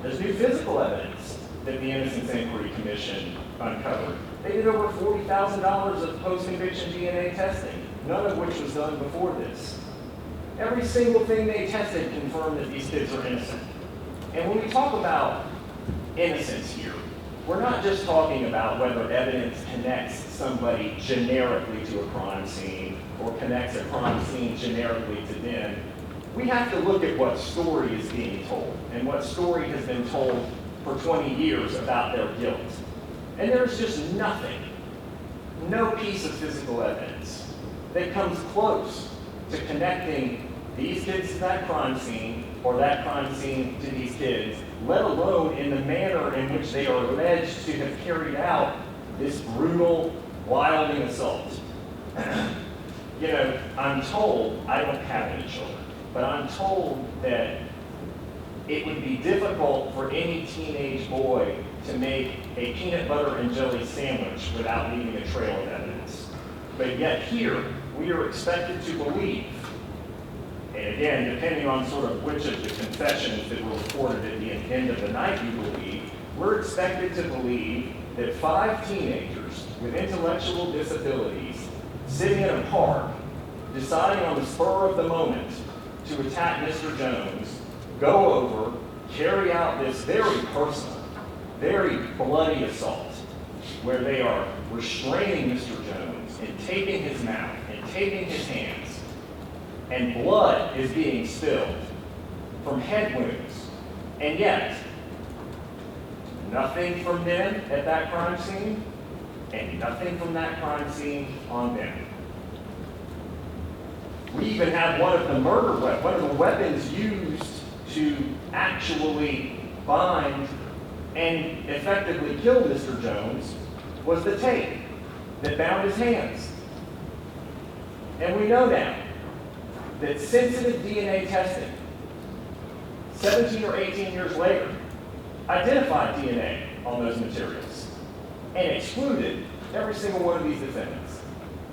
There's new physical evidence that the Innocence Inquiry Commission uncovered. They did over $40,000 of post-conviction DNA testing, none of which was done before this. Every single thing they tested confirmed that these kids are innocent. And when we talk about innocence here, we're not just talking about whether evidence connects somebody generically to a crime scene or connects a crime scene generically to them. We have to look at what story is being told and what story has been told for 20 years about their guilt. And there's just nothing, no piece of physical evidence that comes close to connecting these kids to that crime scene or that crime scene to these kids, let alone in the manner in which they are alleged to have carried out this brutal, wilding assault. You know, I'm told, I don't have any children, but I'm told that it would be difficult for any teenage boy to make a peanut butter and jelly sandwich without leaving a trail of evidence. But yet here, we are expected to believe, and again, depending on sort of which of the confessions that were reported at the end of the night you believe, we're expected to believe that 5 teenagers with intellectual disabilities sitting in a park, deciding on the spur of the moment to attack Mr. Jones, go over, carry out this very personal, very bloody assault, where they are restraining Mr. Jones and taping his mouth and taping his hands, and blood is being spilled from head wounds, and yet nothing from them at that crime scene, and nothing from that crime scene on them. We even have one of the weapons used to actually bind and effectively kill Mr. Jones was the tape that bound his hands. And we know now that sensitive DNA testing, 17 or 18 years later, identified DNA on those materials and excluded every single one of these defendants.